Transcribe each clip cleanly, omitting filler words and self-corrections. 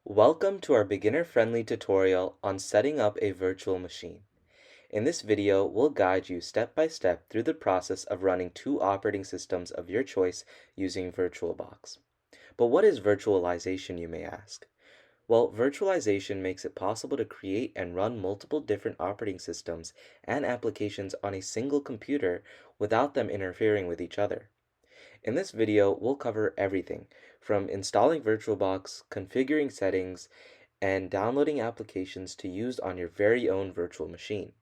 Welcome to our beginner-friendly tutorial on setting up a virtual machine. In this video, we'll guide you step by step through the process of running two operating systems of your choice using VirtualBox. But what is virtualization, you may ask? Well, virtualization makes it possible to create and run multiple different operating systems and applications on a single computer without them interfering with each other. In this video, we'll cover everything from installing VirtualBox, configuring settings, and downloading applications to use on your very own virtual machine.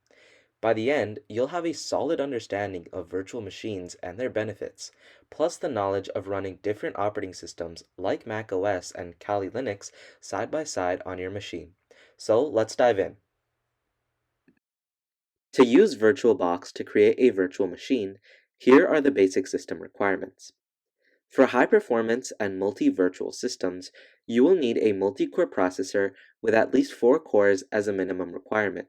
By the end, you'll have a solid understanding of virtual machines and their benefits, plus the knowledge of running different operating systems like macOS and Kali Linux side by side on your machine. So let's dive in. To use VirtualBox to create a virtual machine, here are the basic system requirements. For high performance and multi-virtual systems, you will need a multi-core processor with at least 4 cores as a minimum requirement.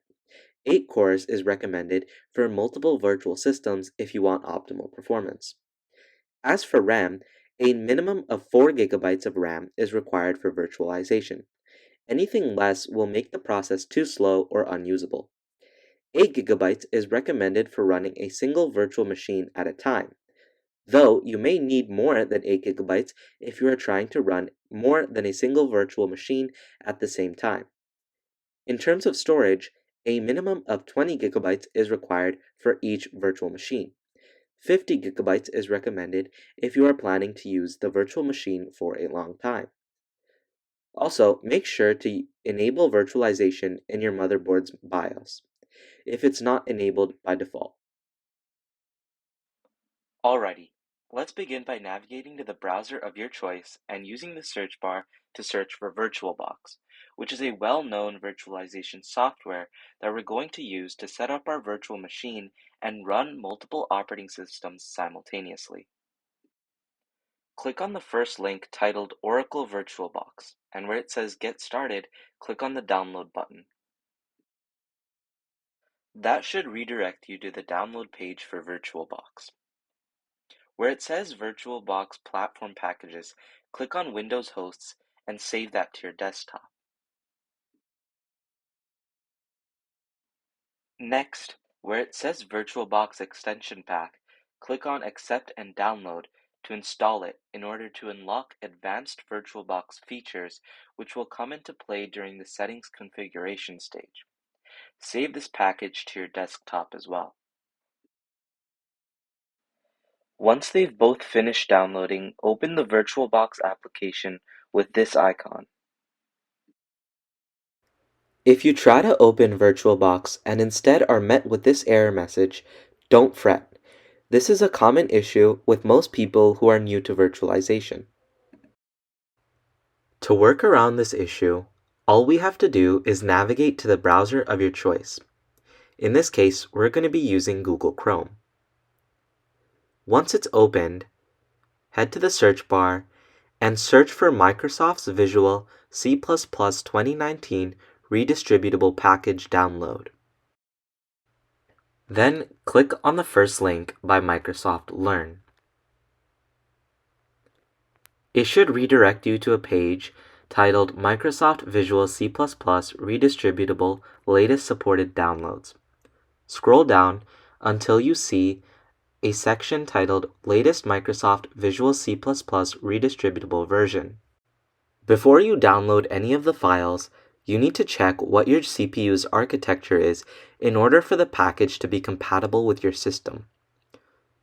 8 cores is recommended for multiple virtual systems if you want optimal performance. As for RAM, a minimum of 4 GB of RAM is required for virtualization. Anything less will make the process too slow or unusable. 8 GB is recommended for running a single virtual machine at a time, though you may need more than 8 GB if you are trying to run more than a single virtual machine at the same time. In terms of storage, a minimum of 20 GB is required for each virtual machine. 50 GB is recommended if you are planning to use the virtual machine for a long time. Also, make sure to enable virtualization in your motherboard's BIOS if it's not enabled by default. Alrighty, let's begin by navigating to the browser of your choice and using the search bar to search for VirtualBox, which is a well-known virtualization software that we're going to use to set up our virtual machine and run multiple operating systems simultaneously. Click on the first link titled Oracle VirtualBox, and where it says Get Started, click on the Download button. That should redirect you to the download page for VirtualBox. Where it says VirtualBox Platform Packages, click on Windows Hosts and save that to your desktop. Next, where it says VirtualBox Extension Pack, click on Accept and Download to install it in order to unlock advanced VirtualBox features which will come into play during the settings configuration stage. Save this package to your desktop as well. Once they've both finished downloading, open the VirtualBox application with this icon. If you try to open VirtualBox and instead are met with this error message, don't fret. This is a common issue with most people who are new to virtualization. To work around this issue, all we have to do is navigate to the browser of your choice. In this case, we're going to be using Google Chrome. Once it's opened, head to the search bar and search for Microsoft's Visual C++ 2019 Redistributable Package Download. Then click on the first link by Microsoft Learn. It should redirect you to a page titled Microsoft Visual C++ Redistributable Latest Supported Downloads. Scroll down until you see a section titled Latest Microsoft Visual C++ Redistributable Version. Before you download any of the files, you need to check what your CPU's architecture is in order for the package to be compatible with your system.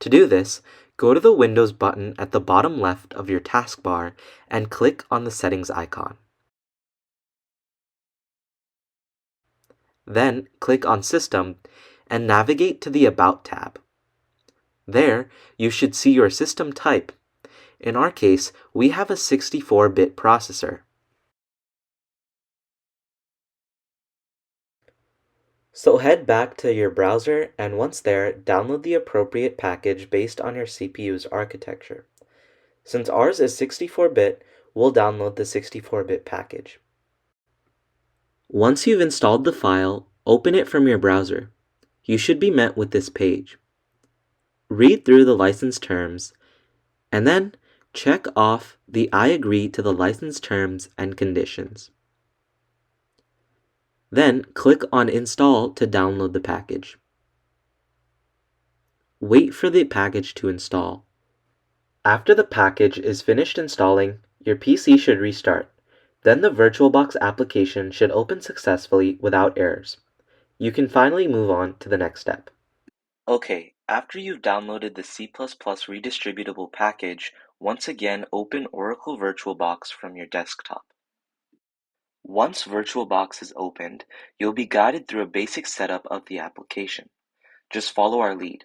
To do this, go to the Windows button at the bottom left of your taskbar and click on the Settings icon. Then click on System and navigate to the About tab. There, you should see your system type. In our case, we have a 64-bit processor. So head back to your browser and once there, download the appropriate package based on your CPU's architecture. Since ours is 64-bit, we'll download the 64-bit package. Once you've installed the file, open it from your browser. You should be met with this page. Read through the license terms, and then check off the I agree to the license terms and conditions. Then click on Install to download the package. Wait for the package to install. After the package is finished installing, your PC should restart. Then the VirtualBox application should open successfully without errors. You can finally move on to the next step. Okay, after you've downloaded the C++ redistributable package, once again open Oracle VirtualBox from your desktop. Once VirtualBox is opened, you'll be guided through a basic setup of the application. Just follow our lead.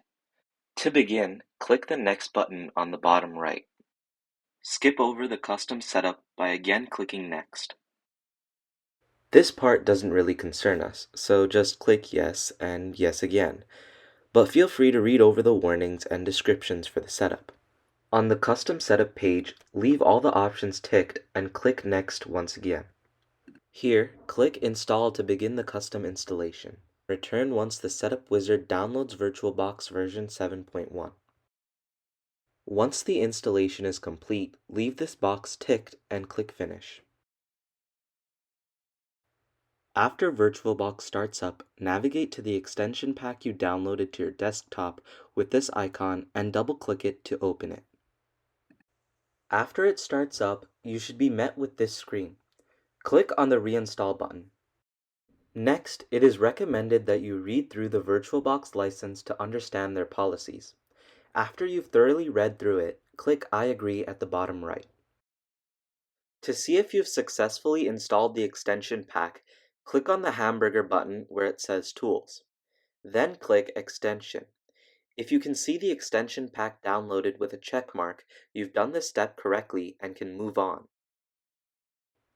To begin, click the Next button on the bottom right. Skip over the custom setup by again clicking Next. This part doesn't really concern us, so just click Yes and Yes again, but feel free to read over the warnings and descriptions for the setup. On the custom setup page, leave all the options ticked and click Next once again. Here, click Install to begin the custom installation. Return once the setup wizard downloads VirtualBox version 7.1. Once the installation is complete, leave this box ticked and click Finish. After VirtualBox starts up, navigate to the extension pack you downloaded to your desktop with this icon and double-click it to open it. After it starts up, you should be met with this screen. Click on the Reinstall button. Next, it is recommended that you read through the VirtualBox license to understand their policies. After you've thoroughly read through it, click I agree at the bottom right. To see if you've successfully installed the extension pack, click on the hamburger button where it says Tools. Then click Extension. If you can see the extension pack downloaded with a check mark, you've done this step correctly and can move on.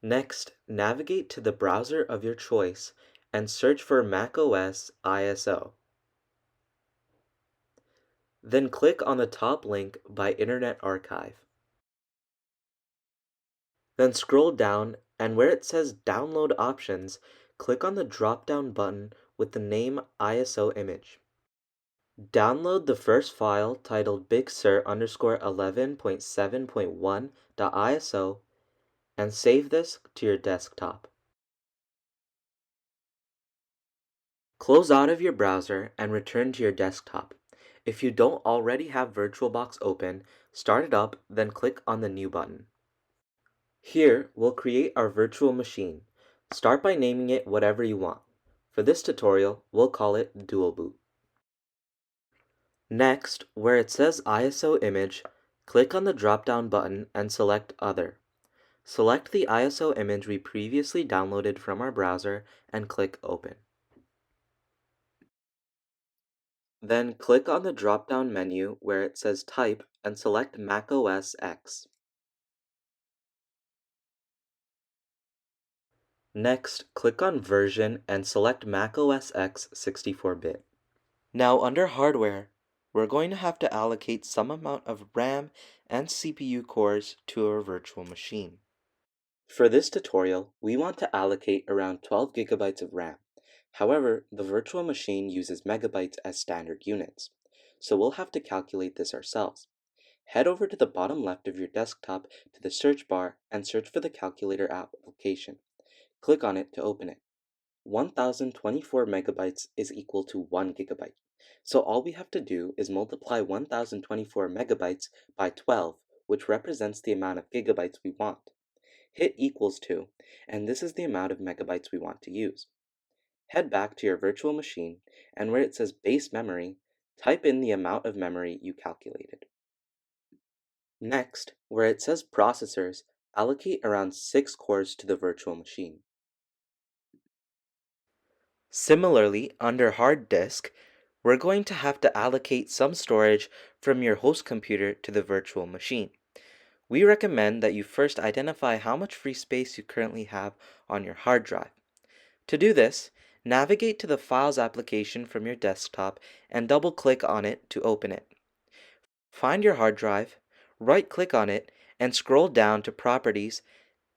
Next, navigate to the browser of your choice and search for macOS ISO. Then click on the top link by Internet Archive. Then scroll down and where it says Download Options, click on the drop-down button with the name ISO image. Download the first file titled bigsur_11.7.1.iso and save this to your desktop. Close out of your browser and return to your desktop. If you don't already have VirtualBox open, start it up, then click on the New button. Here, we'll create our virtual machine. Start by naming it whatever you want. For this tutorial, we'll call it Dual Boot. Next, where it says ISO image, click on the drop-down button and select Other. Select the ISO image we previously downloaded from our browser and click Open. Then click on the drop-down menu where it says Type and select macOS X. Next, click on Version and select macOS X 64-bit. Now under Hardware, we're going to have to allocate some amount of RAM and CPU cores to our virtual machine. For this tutorial, we want to allocate around 12 gigabytes of RAM. However, the virtual machine uses megabytes as standard units, so we'll have to calculate this ourselves. Head over to the bottom left of your desktop to the search bar and search for the calculator application. Click on it to open it. 1024 megabytes is equal to 1 gigabyte. So all we have to do is multiply 1024 megabytes by 12, which represents the amount of gigabytes we want. Hit equals to, and this is the amount of megabytes we want to use. Head back to your virtual machine, and where it says base memory, type in the amount of memory you calculated. Next, where it says processors, allocate around 6 cores to the virtual machine. Similarly, under hard disk, we're going to have to allocate some storage from your host computer to the virtual machine. We recommend that you first identify how much free space you currently have on your hard drive. To do this, navigate to the Files application from your desktop and double-click on it to open it. Find your hard drive, right-click on it, and scroll down to Properties,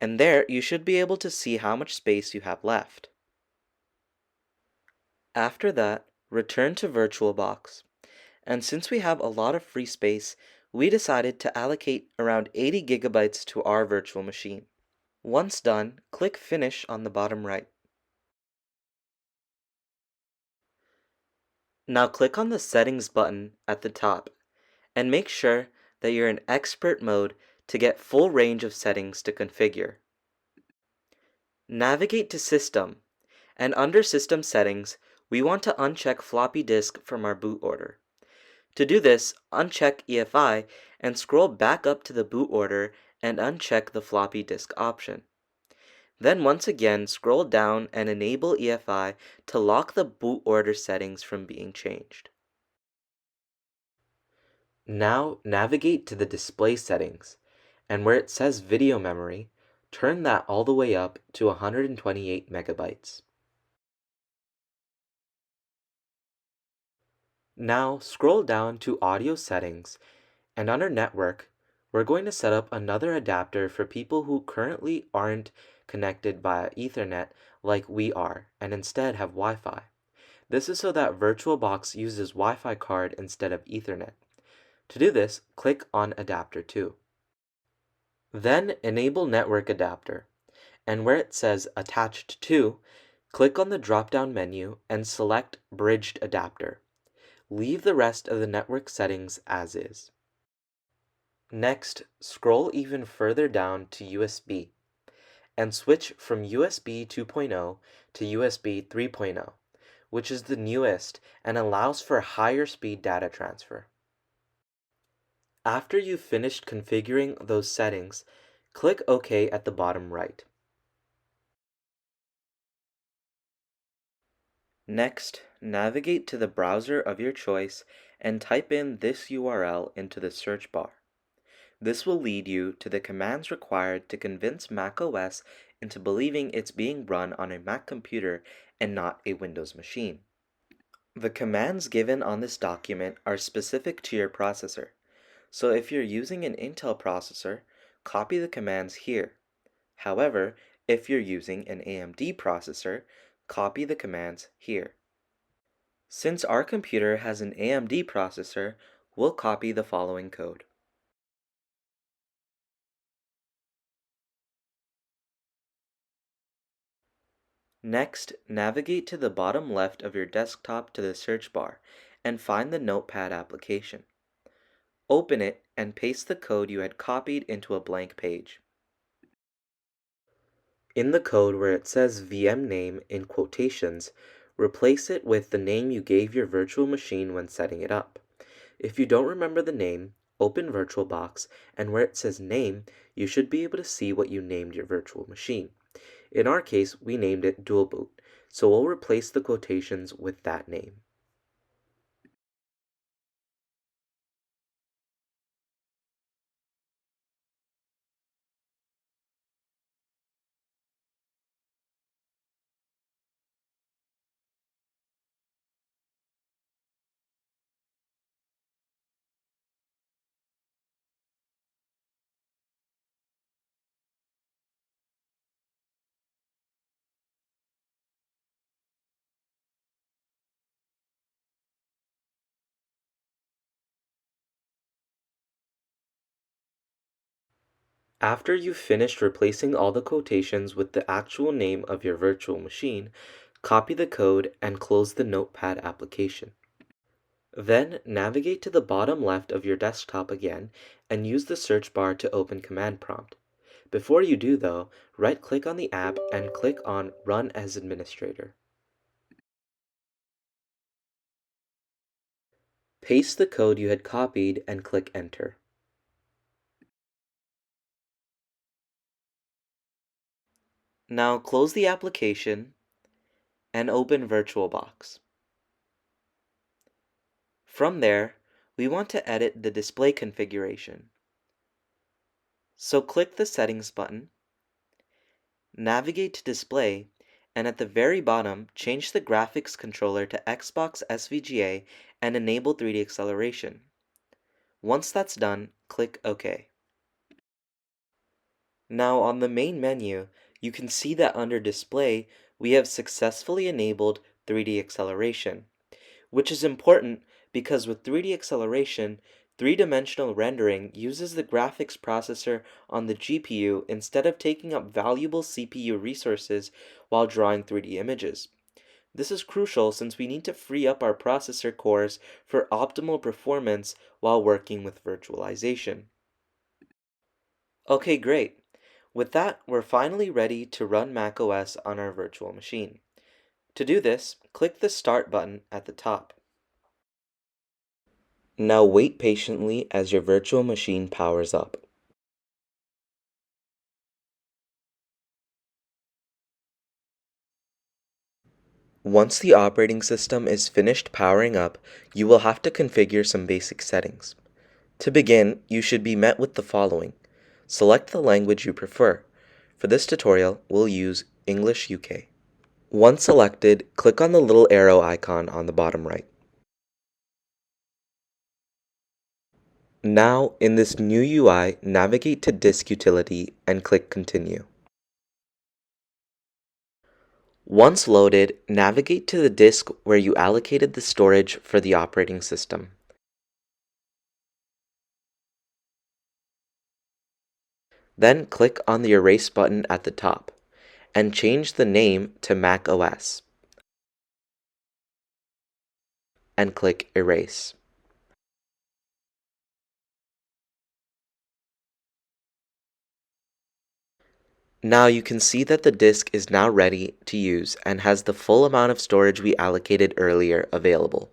and there you should be able to see how much space you have left. After that, return to VirtualBox. And since we have a lot of free space, we decided to allocate around 80 gigabytes to our virtual machine. Once done, click Finish on the bottom right. Now click on the Settings button at the top and make sure that you're in Expert mode to get full range of settings to configure. Navigate to System, and under System Settings, we want to uncheck floppy disk from our boot order. To do this, uncheck EFI and scroll back up to the boot order and uncheck the floppy disk option. Then once again, scroll down and enable EFI to lock the boot order settings from being changed. Now navigate to the display settings, and where it says video memory, turn that all the way up to 128 megabytes. Now scroll down to audio settings, and under network, we're going to set up another adapter for people who currently aren't connected via Ethernet like we are, and instead have Wi-Fi. This is so that VirtualBox uses Wi-Fi card instead of Ethernet. To do this, click on Adapter 2. Then enable Network Adapter, and where it says Attached to, click on the drop-down menu and select Bridged Adapter. Leave the rest of the network settings as is. Next, scroll even further down to USB, and switch from USB 2.0 to USB 3.0, which is the newest and allows for higher speed data transfer. After you've finished configuring those settings, click OK at the bottom right. Next, navigate to the browser of your choice and type in this URL into the search bar. This will lead you to the commands required to convince macOS into believing it's being run on a Mac computer and not a Windows machine. The commands given on this document are specific to your processor. So if you're using an Intel processor, copy the commands here. However, if you're using an AMD processor, copy the commands here. Since our computer has an AMD processor, we'll copy the following code. Next, navigate to the bottom left of your desktop to the search bar and find the Notepad application. Open it and paste the code you had copied into a blank page. In the code where it says VM name in quotations, replace it with the name you gave your virtual machine when setting it up. If you don't remember the name, open VirtualBox, and where it says name, you should be able to see what you named your virtual machine. In our case, we named it Dual Boot, so we'll replace the quotations with that name. After you've finished replacing all the quotations with the actual name of your virtual machine, copy the code and close the Notepad application. Then navigate to the bottom left of your desktop again and use the search bar to open Command Prompt. Before you do though, right-click on the app and click on Run as Administrator. Paste the code you had copied and click Enter. Now close the application and open VirtualBox. From there, we want to edit the display configuration. So click the Settings button, navigate to Display, and at the very bottom, change the graphics controller to Xbox SVGA and enable 3D acceleration. Once that's done, click OK. Now on the main menu, you can see that under Display, we have successfully enabled 3D acceleration, which is important because with 3D acceleration, three-dimensional rendering uses the graphics processor on the GPU instead of taking up valuable CPU resources while drawing 3D images. This is crucial since we need to free up our processor cores for optimal performance while working with virtualization. Okay, great. With that, we're finally ready to run macOS on our virtual machine. To do this, click the Start button at the top. Now wait patiently as your virtual machine powers up. Once the operating system is finished powering up, you will have to configure some basic settings. To begin, you should be met with the following. Select the language you prefer. For this tutorial, we'll use English UK. Once selected, click on the little arrow icon on the bottom right. Now, in this new UI, navigate to Disk Utility and click Continue. Once loaded, navigate to the disk where you allocated the storage for the operating system. Then click on the Erase button at the top and change the name to macOS and click Erase. Now you can see that the disk is now ready to use and has the full amount of storage we allocated earlier available.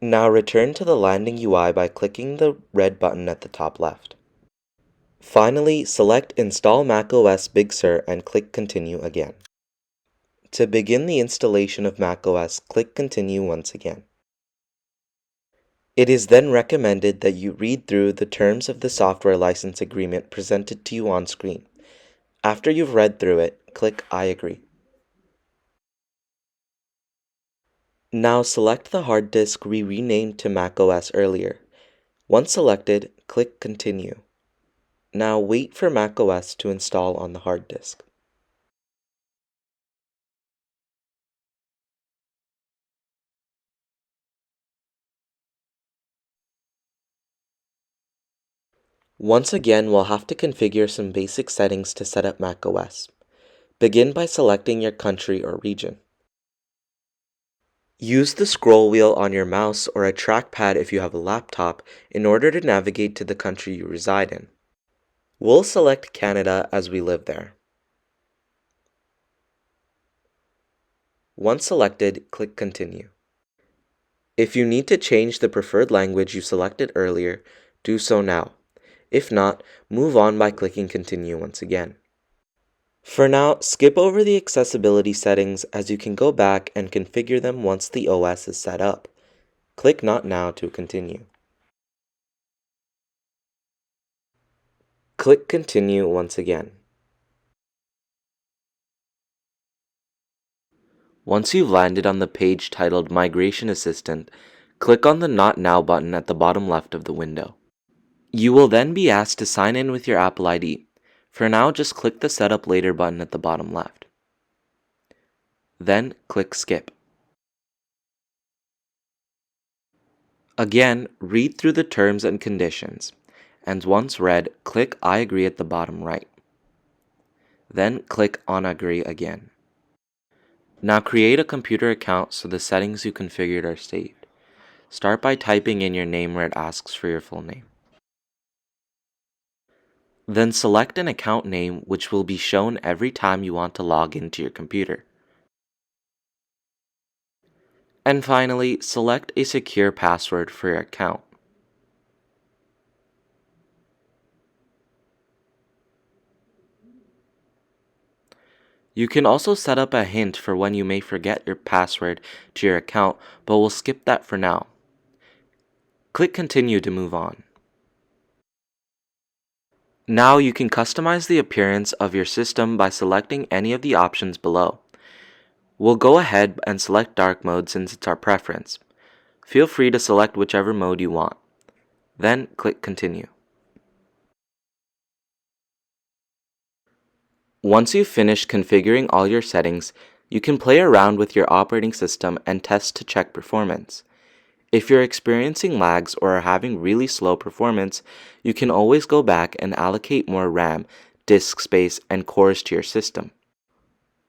Now return to the landing UI by clicking the red button at the top left. Finally, select Install macOS Big Sur and click Continue again. To begin the installation of macOS, click Continue once again. It is then recommended that you read through the terms of the software license agreement presented to you on screen. After you've read through it, click I agree. Now select the hard disk we renamed to macOS earlier. Once selected, click Continue. Now wait for macOS to install on the hard disk. Once again, we'll have to configure some basic settings to set up macOS. Begin by selecting your country or region. Use the scroll wheel on your mouse or a trackpad if you have a laptop in order to navigate to the country you reside in. We'll select Canada as we live there. Once selected, click Continue. If you need to change the preferred language you selected earlier, do so now. If not, move on by clicking Continue once again. For now, skip over the accessibility settings as you can go back and configure them once the OS is set up. Click Not Now to continue. Click Continue once again. Once you've landed on the page titled Migration Assistant, click on the Not Now button at the bottom left of the window. You will then be asked to sign in with your Apple ID. For now, just click the Setup Later button at the bottom left. Then click Skip. Again, read through the terms and conditions, and once read, click I agree at the bottom right. Then click on Agree again. Now create a computer account so the settings you configured are saved. Start by typing in your name where it asks for your full name. Then select an account name which will be shown every time you want to log into your computer. And finally, select a secure password for your account. You can also set up a hint for when you may forget your password to your account, but we'll skip that for now. Click Continue to move on. Now you can customize the appearance of your system by selecting any of the options below. We'll go ahead and select dark mode since it's our preference. Feel free to select whichever mode you want. Then click Continue. Once you've finished configuring all your settings, you can play around with your operating system and test to check performance. If you're experiencing lags or are having really slow performance, you can always go back and allocate more RAM disk space, and cores to your system.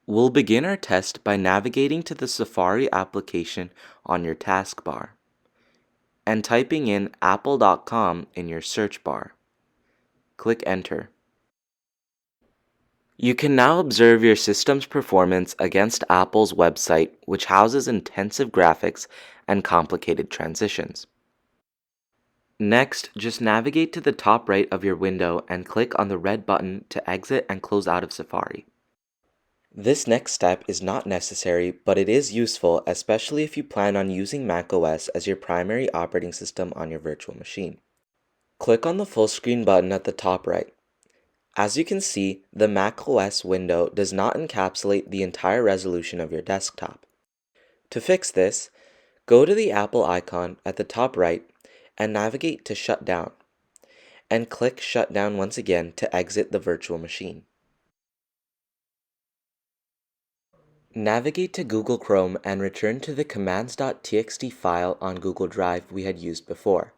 We'll begin our test by navigating to the Safari application on your taskbar and typing in apple.com in your search bar. Click Enter. You can now observe your system's performance against Apple's website, which houses intensive graphics and complicated transitions. Next, just navigate to the top right of your window and click on the red button to exit and close out of Safari. This next step is not necessary, but it is useful, especially if you plan on using macOS as your primary operating system on your virtual machine. Click on the full screen button at the top right. As you can see, the macOS window does not encapsulate the entire resolution of your desktop. To fix this, go to the Apple icon at the top right and navigate to Shutdown, and click Shutdown once again to exit the virtual machine. Navigate to Google Chrome and return to the commands.txt file on Google Drive we had used before.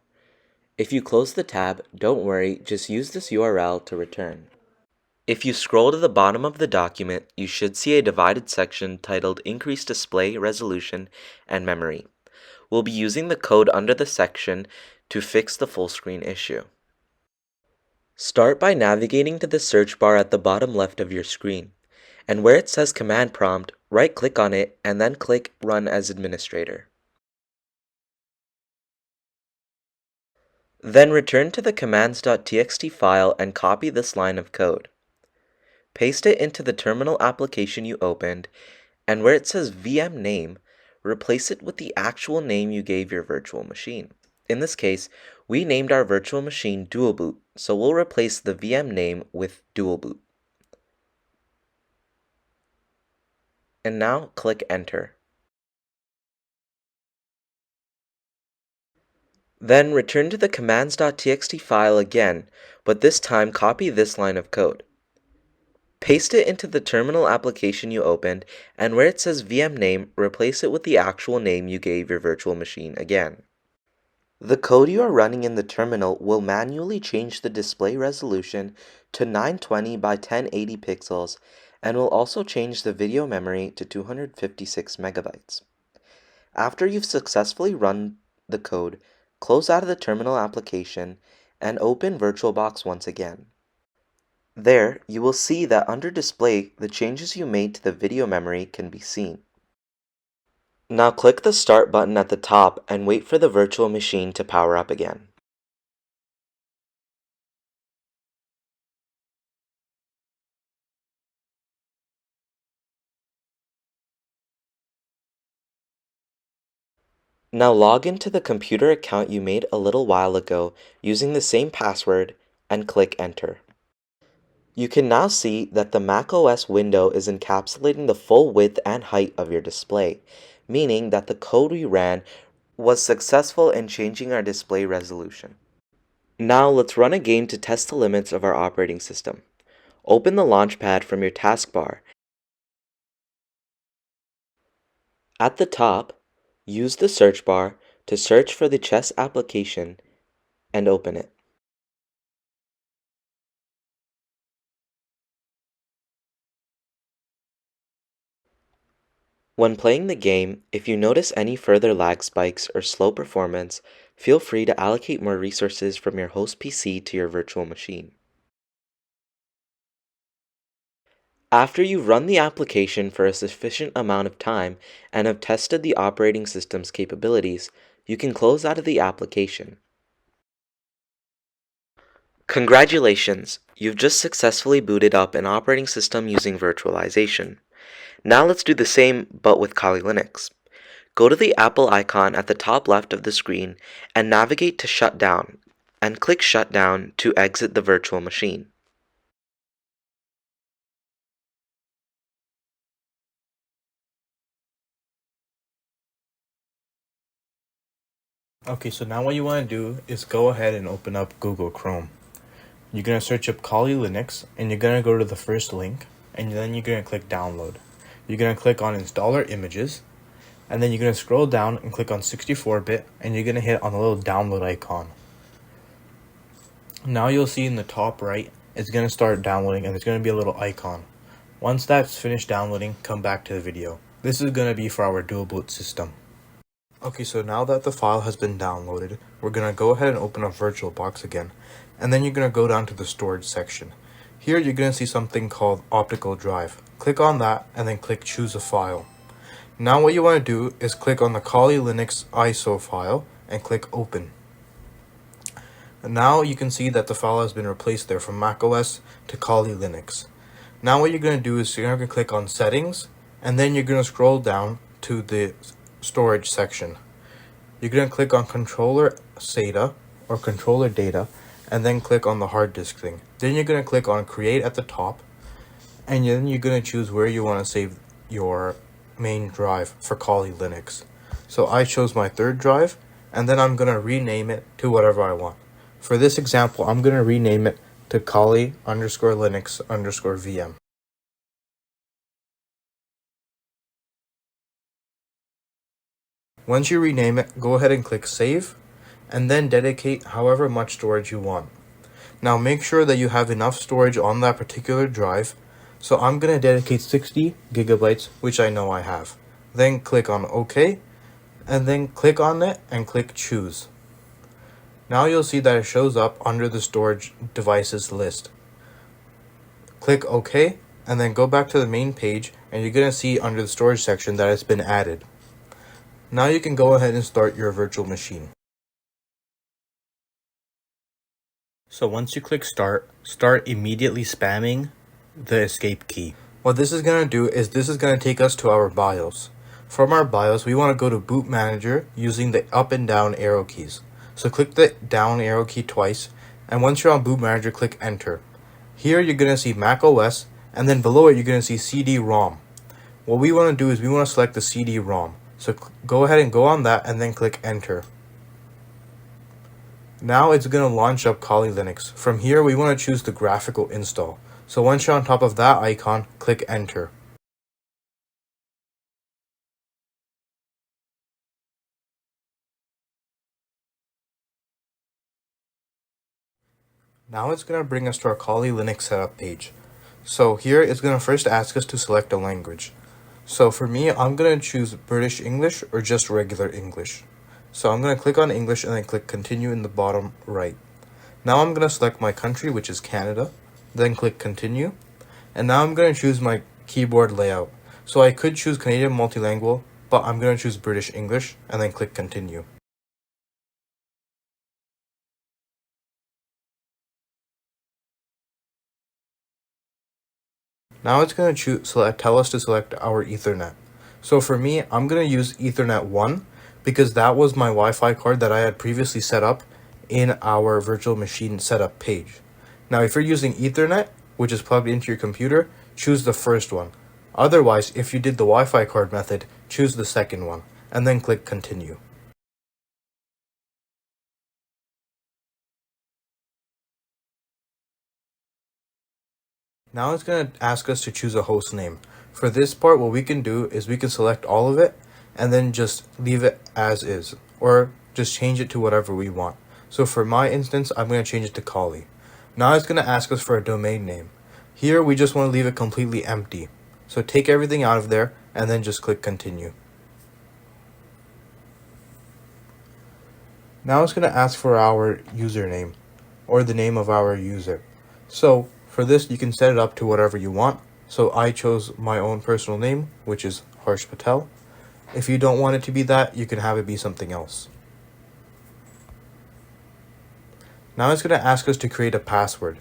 If you close the tab, don't worry, just use this URL to return. If you scroll to the bottom of the document, you should see a divided section titled Increase Display Resolution and Memory. We'll be using the code under the section to fix the full screen issue. Start by navigating to the search bar at the bottom left of your screen, and where it says Command Prompt, right-click on it and then click Run as Administrator. Then return to the commands.txt file and copy this line of code. Paste it into the terminal application you opened, and where it says VM name, replace it with the actual name you gave your virtual machine. In this case, we named our virtual machine DualBoot, so we'll replace the VM name with DualBoot. And now click Enter. Then return to the commands.txt file again, but this time copy this line of code. Paste it into the terminal application you opened, and where it says VM name, replace it with the actual name you gave your virtual machine again. The code you are running in the terminal will manually change the display resolution to 920 by 1080 pixels and will also change the video memory to 256 megabytes. After you've successfully run the code, close out of the terminal application and open VirtualBox once again. There, you will see that under Display, the changes you made to the video memory can be seen. Now click the Start button at the top and wait for the virtual machine to power up again. Now log into the computer account you made a little while ago using the same password and click Enter. You can now see that the macOS window is encapsulating the full width and height of your display, meaning that the code we ran was successful in changing our display resolution. Now let's run a game to test the limits of our operating system. Open the Launchpad from your taskbar. At the top, use the search bar to search for the chess application and open it. When playing the game, if you notice any further lag spikes or slow performance, feel free to allocate more resources from your host PC to your virtual machine. After you've run the application for a sufficient amount of time and have tested the operating system's capabilities, you can close out of the application. Congratulations! You've just successfully booted up an operating system using virtualization. Now let's do the same, but with Kali Linux. Go to the Apple icon at the top left of the screen and navigate to Shutdown, and click Shutdown to exit the virtual machine. Okay, so now what you want to do is go ahead and open up Google Chrome. You're going to search up Kali Linux, and you're going to go to the first link, and then you're going to click Download. You're going to click on Installer Images, and then you're going to scroll down and click on 64-bit, and you're going to hit on the little download icon. Now you'll see in the top right it's going to start downloading and there's going to be a little icon. Once that's finished downloading, come back to the video. This is going to be for our dual boot system. Okay, so now that the file has been downloaded, we're going to go ahead and open up VirtualBox again, and then you're going to go down to the storage section. Here you're going to see something called optical drive. Click on that and then click choose a file. Now what you want to do is click on the Kali Linux ISO file and click open. And now you can see that the file has been replaced there from macOS to Kali Linux. Now what you're going to do is you're going to click on settings, and then you're going to scroll down to the storage section. You're going to click on controller SATA or controller data, and then click on the hard disk thing. Then you're going to click on create at the top, and then you're going to choose where you want to save your main drive for Kali Linux. So I chose my third drive, and then I'm going to rename it to whatever I want. For this example, I'm going to rename it to Kali_Linux_VM. Once you rename it, go ahead and click save, and then dedicate however much storage you want. Now make sure that you have enough storage on that particular drive, so I'm going to dedicate 60 gigabytes, which I know I have. Then click on OK, and then click on it and click choose. Now you'll see that it shows up under the storage devices list. Click OK, and then go back to the main page, and you're going to see under the storage section that it's been added. Now you can go ahead and start your virtual machine. So once you click start immediately spamming the escape key. What this is going to do is this is going to take us to our BIOS. From our BIOS, we want to go to boot manager using the up and down arrow keys. So click the down arrow key twice, and once you're on boot manager, click enter. Here you're going to see macOS, and then below it you're going to see CD-ROM. What we want to do is we want to select the CD-ROM. So go ahead and go on that and then click enter. Now it's going to launch up Kali Linux. From here we want to choose the graphical install. So once you're on top of that icon, click enter. Now it's going to bring us to our Kali Linux setup page. So here it's going to first ask us to select a language. So for me, I'm going to choose British English or just regular English. So I'm going to click on English and then click continue in the bottom right. Now I'm going to select my country, which is Canada, then click continue. And now I'm going to choose my keyboard layout. So I could choose Canadian multilingual, but I'm going to choose British English and then click continue. Now it's going to tell us to select our Ethernet. So for me, I'm going to use Ethernet 1 because that was my Wi-Fi card that I had previously set up in our virtual machine setup page. Now if you're using Ethernet, which is plugged into your computer, choose the first one. Otherwise, if you did the Wi-Fi card method, choose the second one, and then click continue. Now it's going to ask us to choose a host name. For this part, what we can do is we can select all of it and then just leave it as is, or just change it to whatever we want. So for my instance, I'm going to change it to Kali. Now it's going to ask us for a domain name. Here we just want to leave it completely empty. So take everything out of there and then just click continue. Now it's going to ask for our username or the name of our user. So for this, you can set it up to whatever you want. So I chose my own personal name, which is Harsh Patel. If you don't want it to be that, you can have it be something else. Now it's going to ask us to create a password.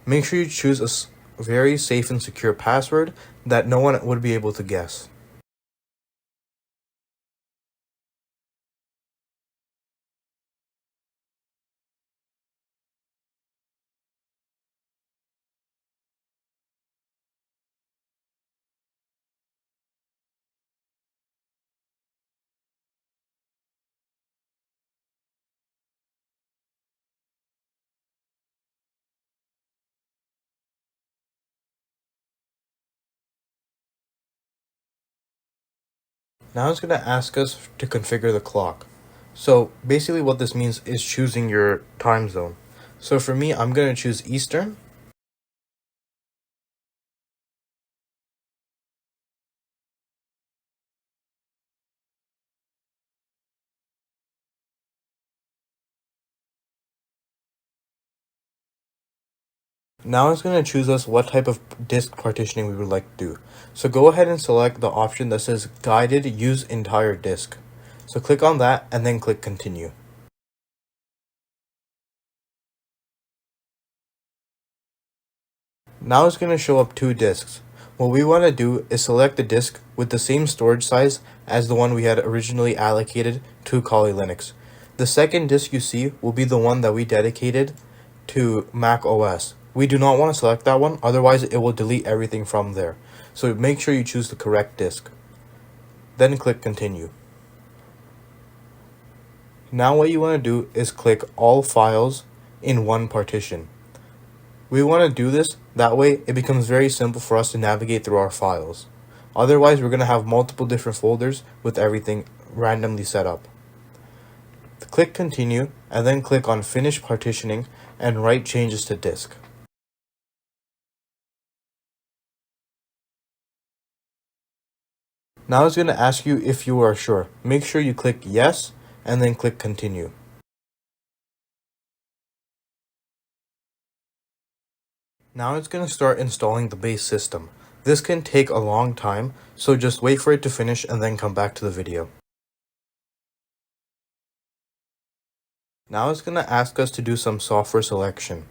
Make sure you choose a very safe and secure password that no one would be able to guess. Now it's going to ask us to configure the clock. So basically what this means is choosing your time zone. So for me, I'm going to choose Eastern. Now it's going to choose us what type of disk partitioning we would like to do. So go ahead and select the option that says guided use entire disk. So click on that and then click continue. Now it's going to show up two disks. What we want to do is select the disk with the same storage size as the one we had originally allocated to Kali Linux. The second disk you see will be the one that we dedicated to macOS. We do not want to select that one, otherwise it will delete everything from there. So make sure you choose the correct disk. Then click continue. Now what you want to do is click all files in one partition. We want to do this, that way it becomes very simple for us to navigate through our files. Otherwise we're going to have multiple different folders with everything randomly set up. Click continue and then click on finish partitioning and write changes to disk. Now it's going to ask you if you are sure. Make sure you click yes and then click continue. Now it's going to start installing the base system. This can take a long time, so just wait for it to finish and then come back to the video. Now it's going to ask us to do some software selection.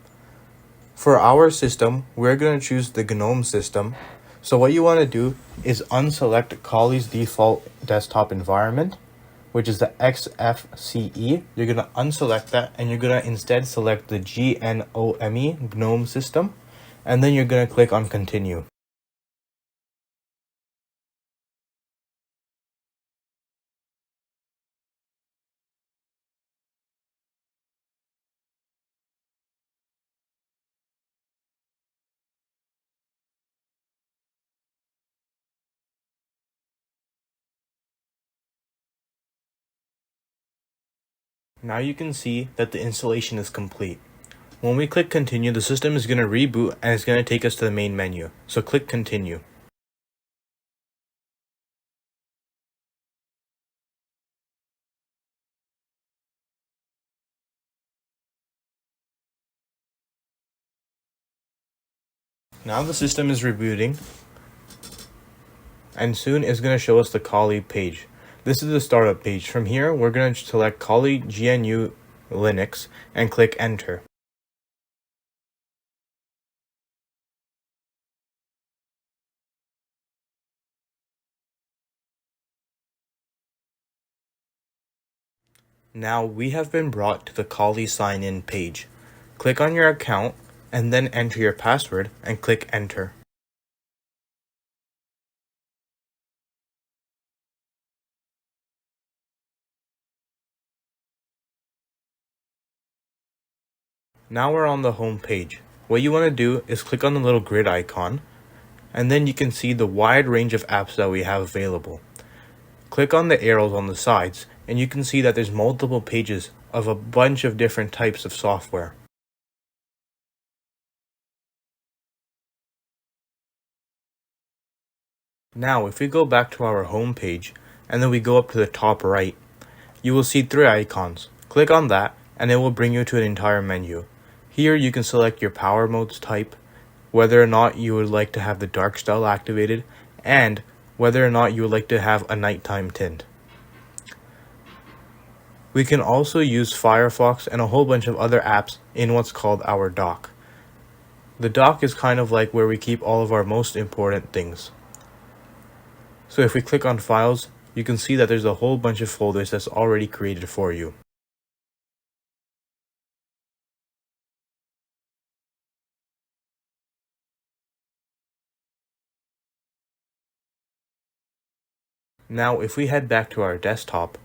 For our system, we're going to choose the GNOME system. So what you want to do is unselect Kali's default desktop environment, which is the XFCE. You're going to unselect that and you're going to instead select the GNOME GNOME system, and then you're going to click on continue. Now you can see that the installation is complete. When we click continue, the system is going to reboot and it's going to take us to the main menu. So click continue. Now the system is rebooting and soon it's going to show us the Kali page. This is the startup page. From here, we're going to select Kali GNU Linux and click enter. Now we have been brought to the Kali sign-in page. Click on your account and then enter your password and click enter. Now we're on the home page. What you want to do is click on the little grid icon, and then you can see the wide range of apps that we have available. Click on the arrows on the sides, and you can see that there's multiple pages of a bunch of different types of software. Now, if we go back to our home page, and then we go up to the top right, you will see three icons. Click on that, and it will bring you to an entire menu. Here you can select your power modes type, whether or not you would like to have the dark style activated, and whether or not you would like to have a nighttime tint. We can also use Firefox and a whole bunch of other apps in what's called our dock. The dock is kind of like where we keep all of our most important things. So if we click on files, you can see that there's a whole bunch of folders that's already created for you. Now if we head back to our desktop,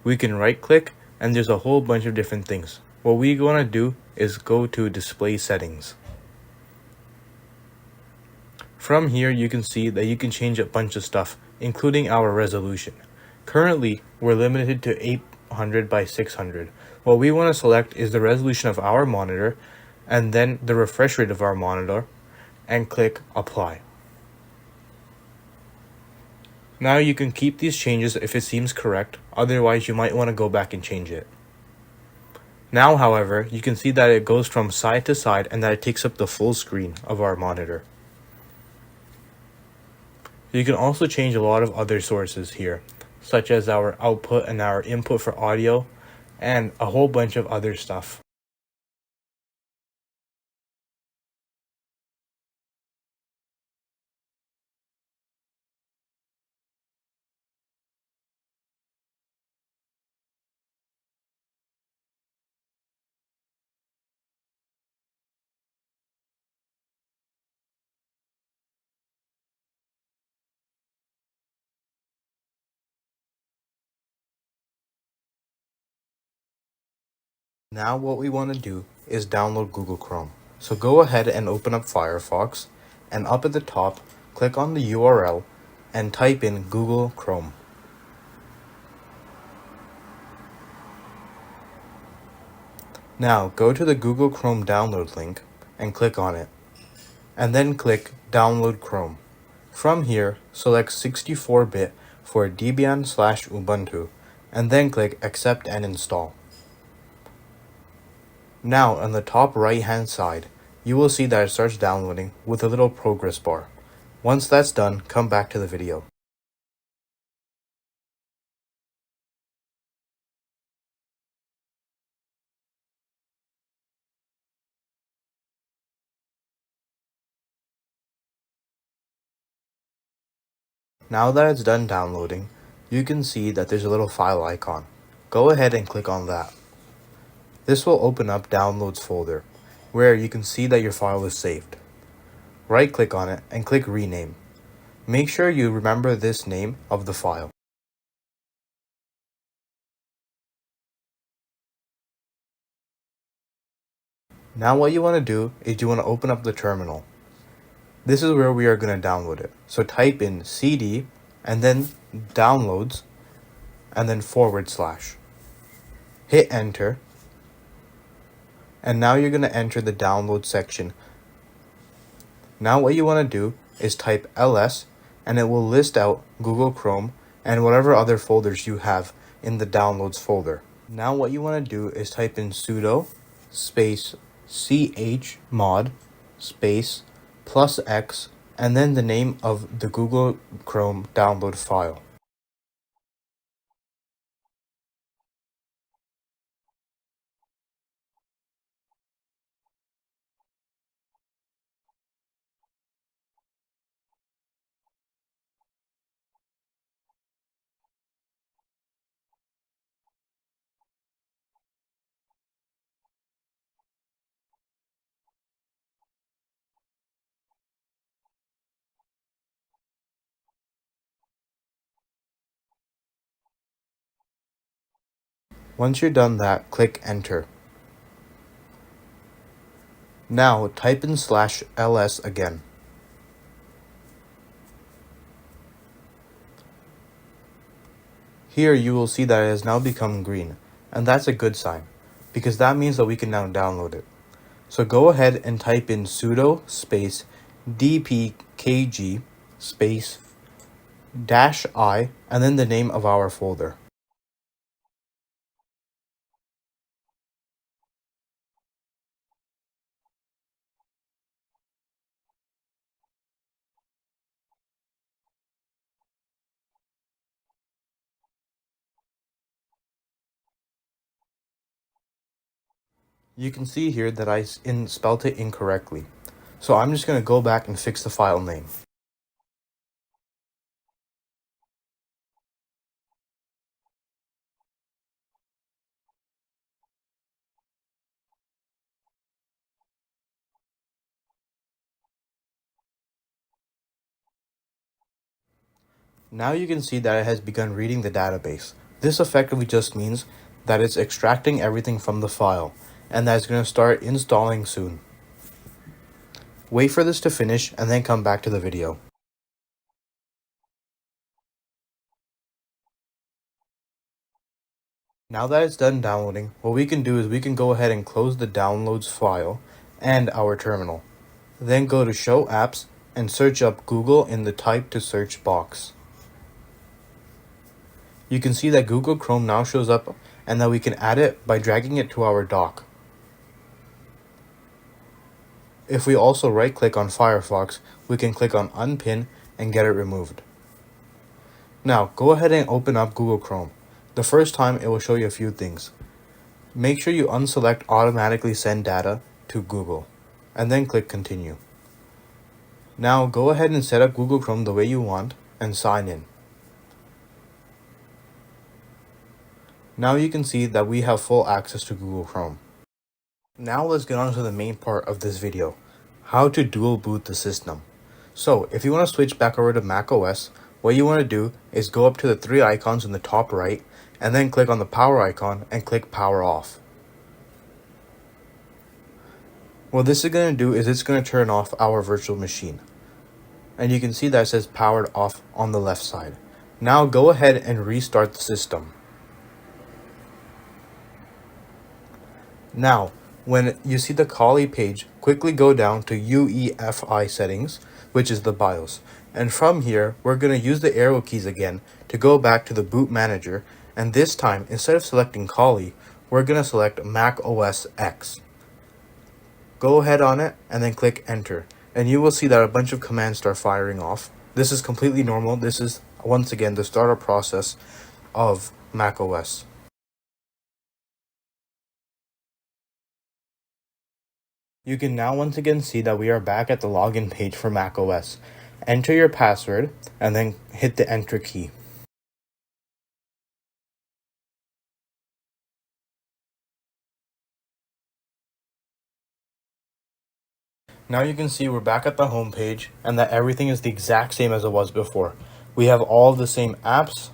we can right click and there's a whole bunch of different things. What we want to do is go to display settings. From here you can see that you can change a bunch of stuff, including our resolution. Currently we're limited to 800 by 600. What we want to select is the resolution of our monitor and then the refresh rate of our monitor, and click apply. Now you can keep these changes if it seems correct, otherwise you might want to go back and change it. Now, however, you can see that it goes from side to side and that it takes up the full screen of our monitor. You can also change a lot of other sources here, such as our output and our input for audio, and a whole bunch of other stuff. Now what we want to do is download Google Chrome. So go ahead and open up Firefox, and up at the top, click on the URL and type in Google Chrome. Now go to the Google Chrome download link and click on it, and then click Download Chrome. From here, select 64-bit for Debian/Ubuntu, and then click Accept and Install. Now, on the top right-hand side, you will see that it starts downloading with a little progress bar. Once that's done, come back to the video. Now that it's done downloading, you can see that there's a little file icon. Go ahead and click on that. This will open up Downloads folder, where you can see that your file is saved. Right-click on it and click Rename. Make sure you remember this name of the file. Now what you want to do is you want to open up the terminal. This is where we are going to download it. So type in cd and then downloads and then /. Hit enter. And now you're going to enter the download section. Now what you want to do is type ls, and it will list out Google Chrome and whatever other folders you have in the downloads folder. Now what you want to do is type in sudo space chmod space +x and then the name of the Google Chrome download file. Once you're done that, click enter. Now type in /ls again. Here you will see that it has now become green, and that's a good sign, because that means that we can now download it. So go ahead and type in sudo space dpkg space -i and then the name of our folder. You can see here that I spelled it incorrectly. So I'm just going to go back and fix the file name. Now you can see that it has begun reading the database. This effectively just means that it's extracting everything from the file, and that it's going to start installing soon. Wait for this to finish and then come back to the video. Now that it's done downloading, what we can do is we can go ahead and close the downloads file and our terminal. Then go to Show Apps and search up Google in the Type to Search box. You can see that Google Chrome now shows up and that we can add it by dragging it to our dock. If we also right-click on Firefox, we can click on Unpin and get it removed. Now, go ahead and open up Google Chrome. The first time, it will show you a few things. Make sure you unselect Automatically Send Data to Google, and then click Continue. Now, go ahead and set up Google Chrome the way you want and sign in. Now you can see that we have full access to Google Chrome. Now let's get on to the main part of this video, how to dual boot the system. So if you want to switch back over to macOS, what you want to do is go up to the three icons in the top right and then click on the power icon and click power off. What this is going to do is it's going to turn off our virtual machine. And you can see that it says powered off on the left side. Now go ahead and restart the system. Now, when you see the Kali page, quickly go down to UEFI settings, which is the BIOS. And from here, we're going to use the arrow keys again to go back to the boot manager. And this time, instead of selecting Kali, we're going to select macOS X. Go ahead on it and then click enter. And you will see that a bunch of commands start firing off. This is completely normal. This is, once again, the startup process of macOS. You can now once again see that we are back at the login page for macOS. Enter your password and then hit the enter key. Now you can see we're back at the home page and that everything is the exact same as it was before. We have all the same apps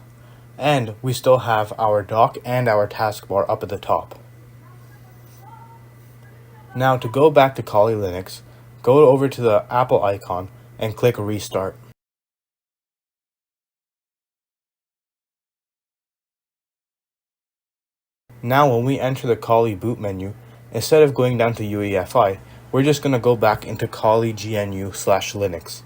and we still have our dock and our taskbar up at the top. Now to go back to Kali Linux, go over to the Apple icon and click restart. Now when we enter the Kali boot menu, instead of going down to UEFI, we're just going to go back into Kali GNU/Linux.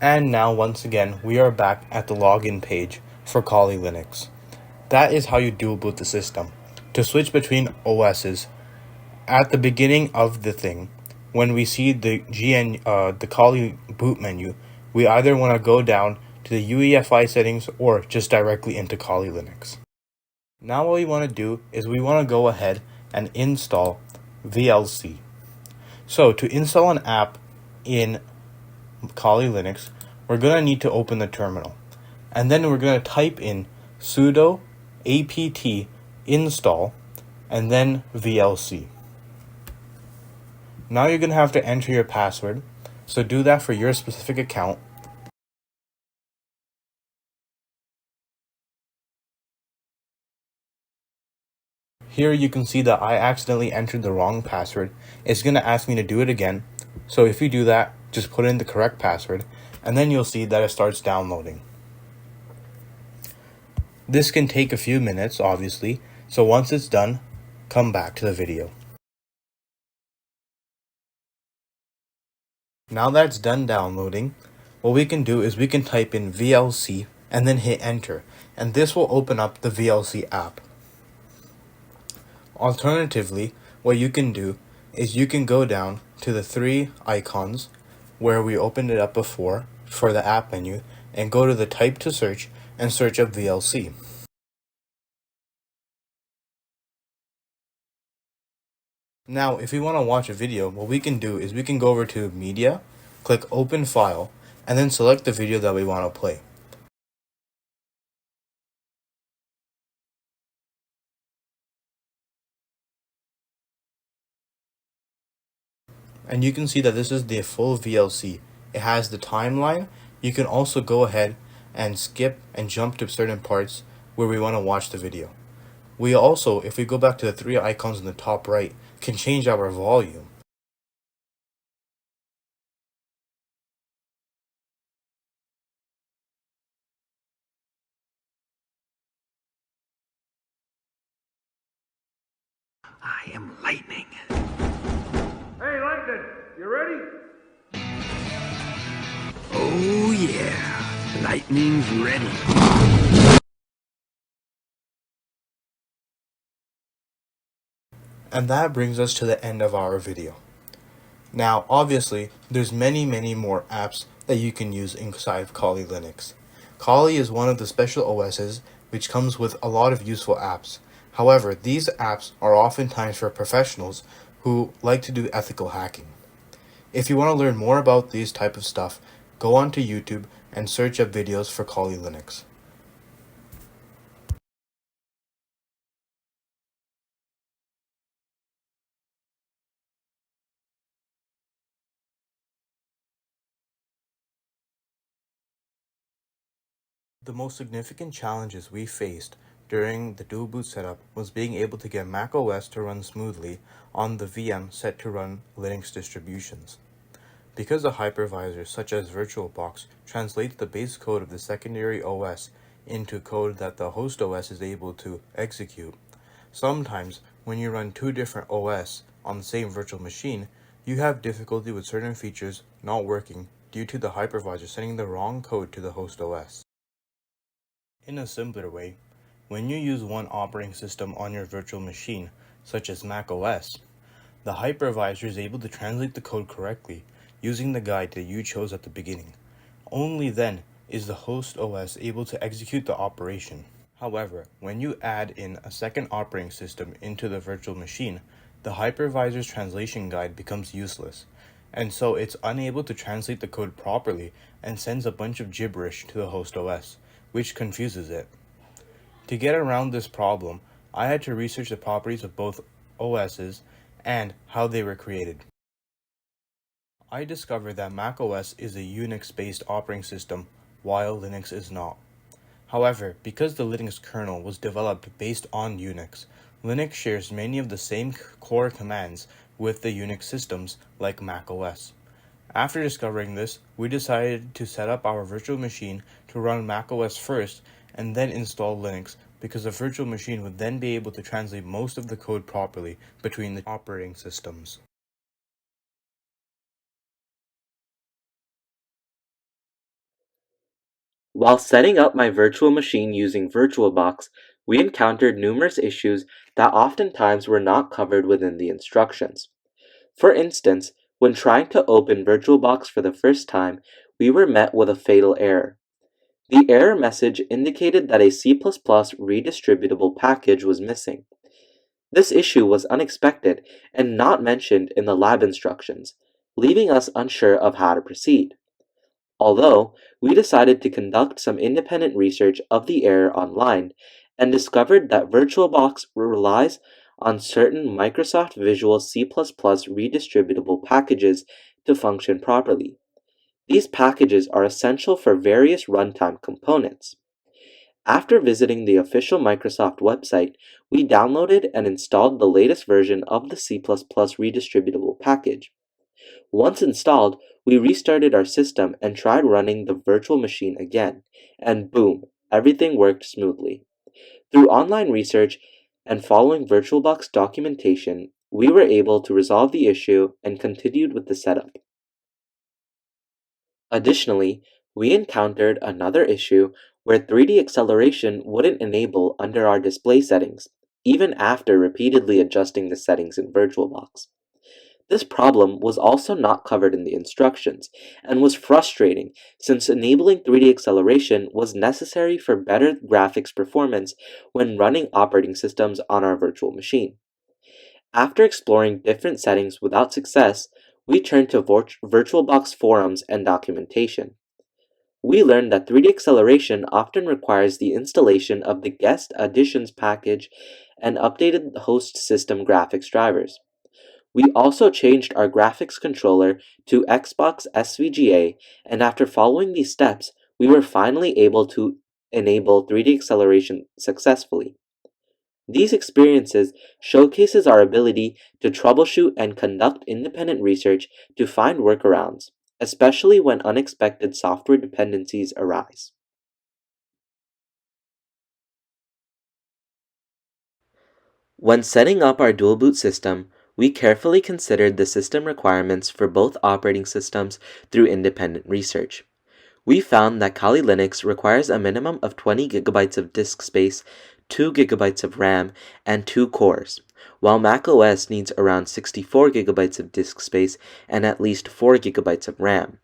And now once again, we are back at the login page for Kali Linux. That is how you dual boot the system. To switch between OSs, at the beginning of the thing, when we see the Kali boot menu, we either want to go down to the UEFI settings or just directly into Kali Linux. Now what we want to do is we want to go ahead and install VLC. So to install an app in Kali Linux, we're going to need to open the terminal. And then we're going to type in sudo apt install and then VLC. Now you're going to have to enter your password, so do that for your specific account. Here you can see that I accidentally entered the wrong password. It's going to ask me to do it again. So if you do that, just put in the correct password, and then you'll see that it starts downloading. This can take a few minutes, obviously, so once it's done, come back to the video. Now that it's done downloading, what we can do is we can type in VLC and then hit enter, and this will open up the VLC app. Alternatively, what you can do is you can go down to the three icons where we opened it up before for the app menu and go to the type to search and search up VLC. Now, if we want to watch a video, what we can do is we can go over to Media, click Open File, and then select the video that we want to play. And you can see that this is the full VLC. It has the timeline. You can also go ahead and skip and jump to certain parts where we want to watch the video. We also, if we go back to the three icons in the top right, can change our volume. I am lightning. Hey, Lightning, you ready? Oh yeah, lightning's ready. And that brings us to the end of our video. Now, obviously, there's many more apps that you can use inside of Kali Linux. Kali is one of the special OSs which comes with a lot of useful apps. However, these apps are oftentimes for professionals who like to do ethical hacking. If you want to learn more about these type of stuff, go onto YouTube and search up videos for Kali Linux. The most significant challenges we faced during the dual boot setup was being able to get macOS to run smoothly on the VM set to run Linux distributions. Because the hypervisors such as VirtualBox translates the base code of the secondary OS into code that the host OS is able to execute, sometimes when you run two different OS on the same virtual machine, you have difficulty with certain features not working due to the hypervisor sending the wrong code to the host OS. In a simpler way, when you use one operating system on your virtual machine, such as macOS, the hypervisor is able to translate the code correctly using the guide that you chose at the beginning. Only then is the host OS able to execute the operation. However, when you add in a second operating system into the virtual machine, the hypervisor's translation guide becomes useless, and so it's unable to translate the code properly and sends a bunch of gibberish to the host OS, which confuses it. To get around this problem, I had to research the properties of both OSs and how they were created. I discovered that macOS is a Unix-based operating system, while Linux is not. However, because the Linux kernel was developed based on Unix, Linux shares many of the same core commands with the Unix systems like macOS. After discovering this, we decided to set up our virtual machine to run macOS first and then install Linux, because the virtual machine would then be able to translate most of the code properly between the operating systems. While setting up my virtual machine using VirtualBox, we encountered numerous issues that oftentimes were not covered within the instructions. For instance, when trying to open VirtualBox for the first time, we were met with a fatal error. The error message indicated that a C++ redistributable package was missing. This issue was unexpected and not mentioned in the lab instructions, leaving us unsure of how to proceed. Although, we decided to conduct some independent research of the error online and discovered that VirtualBox relies on certain Microsoft Visual C++ redistributable packages to function properly. These packages are essential for various runtime components. After visiting the official Microsoft website, we downloaded and installed the latest version of the C++ redistributable package. Once installed, we restarted our system and tried running the virtual machine again, and boom, everything worked smoothly. Through online research and following VirtualBox documentation, we were able to resolve the issue and continued with the setup. Additionally, we encountered another issue where 3D acceleration wouldn't enable under our display settings, even after repeatedly adjusting the settings in VirtualBox. This problem was also not covered in the instructions, and was frustrating since enabling 3D acceleration was necessary for better graphics performance when running operating systems on our virtual machine. After exploring different settings without success, we turned to VirtualBox forums and documentation. We learned that 3D acceleration often requires the installation of the guest additions package and updated host system graphics drivers. We also changed our graphics controller to Xbox SVGA, and after following these steps, we were finally able to enable 3D acceleration successfully. These experiences showcases our ability to troubleshoot and conduct independent research to find workarounds, especially when unexpected software dependencies arise. When setting up our dual boot system, we carefully considered the system requirements for both operating systems through independent research. We found that Kali Linux requires a minimum of 20 gigabytes of disk space, 2 gigabytes of RAM, and 2 cores, while macOS needs around 64 gigabytes of disk space and at least 4 gigabytes of RAM.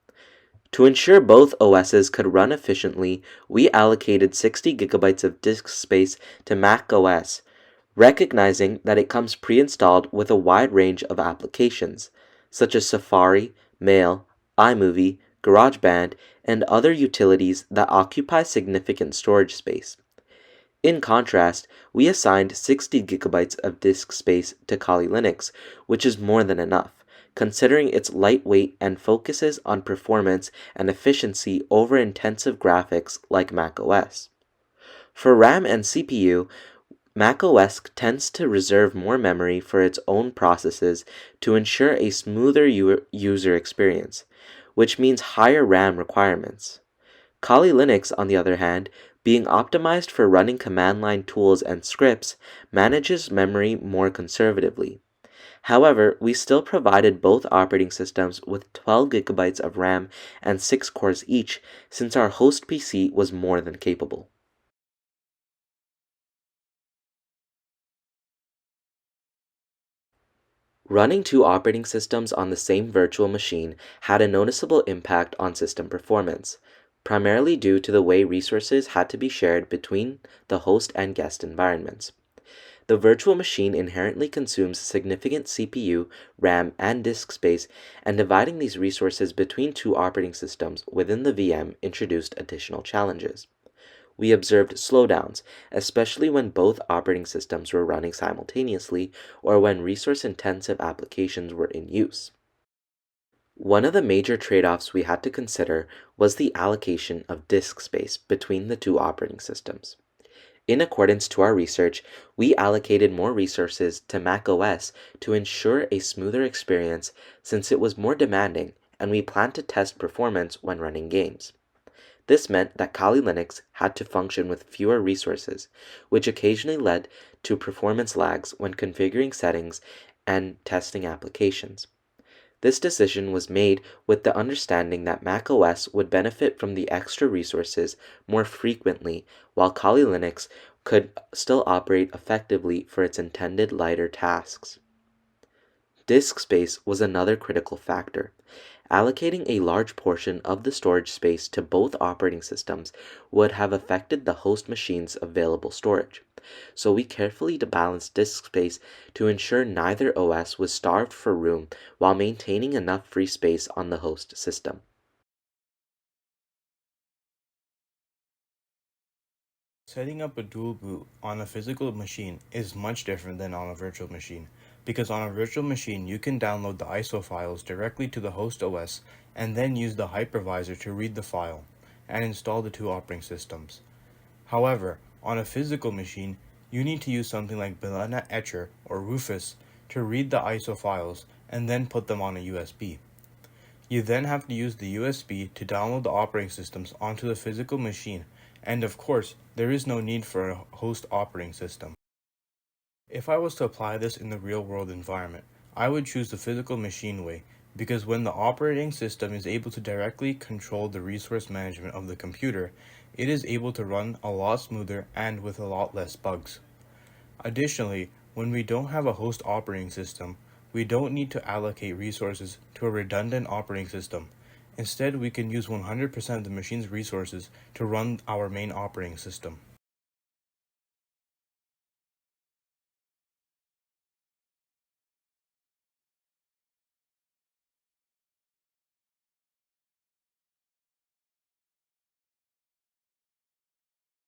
To ensure both OSs could run efficiently, we allocated 60 gigabytes of disk space to macOS, recognizing that it comes pre-installed with a wide range of applications, such as Safari, Mail, iMovie, GarageBand, and other utilities that occupy significant storage space. In contrast, we assigned 60 gigabytes of disk space to Kali Linux, which is more than enough, considering its lightweight and focuses on performance and efficiency over intensive graphics like macOS. For RAM and CPU, macOS tends to reserve more memory for its own processes to ensure a smoother user experience, which means higher RAM requirements. Kali Linux, on the other hand, being optimized for running command line tools and scripts, manages memory more conservatively. However, we still provided both operating systems with 12 gigabytes of RAM and 6 cores each, since our host PC was more than capable. Running two operating systems on the same virtual machine had a noticeable impact on system performance, primarily due to the way resources had to be shared between the host and guest environments. The virtual machine inherently consumes significant CPU, RAM, and disk space, and dividing these resources between two operating systems within the VM introduced additional challenges. We observed slowdowns, especially when both operating systems were running simultaneously or when resource-intensive applications were in use. One of the major trade-offs we had to consider was the allocation of disk space between the two operating systems. In accordance to our research, we allocated more resources to macOS to ensure a smoother experience since it was more demanding, and we planned to test performance when running games. This meant that Kali Linux had to function with fewer resources, which occasionally led to performance lags when configuring settings and testing applications. This decision was made with the understanding that macOS would benefit from the extra resources more frequently, while Kali Linux could still operate effectively for its intended lighter tasks. Disk space was another critical factor. Allocating a large portion of the storage space to both operating systems would have affected the host machine's available storage, so we carefully balanced disk space to ensure neither OS was starved for room while maintaining enough free space on the host system. Setting up a dual boot on a physical machine is much different than on a virtual machine, because on a virtual machine you can download the ISO files directly to the host OS and then use the hypervisor to read the file and install the two operating systems. However, on a physical machine, you need to use something like Banana Etcher or Rufus to read the ISO files and then put them on a USB. You then have to use the USB to download the operating systems onto the physical machine, and of course, there is no need for a host operating system. If I was to apply this in the real-world environment, I would choose the physical machine way, because when the operating system is able to directly control the resource management of the computer, it is able to run a lot smoother and with a lot less bugs. Additionally, when we don't have a host operating system, we don't need to allocate resources to a redundant operating system. Instead, we can use 100% of the machine's resources to run our main operating system.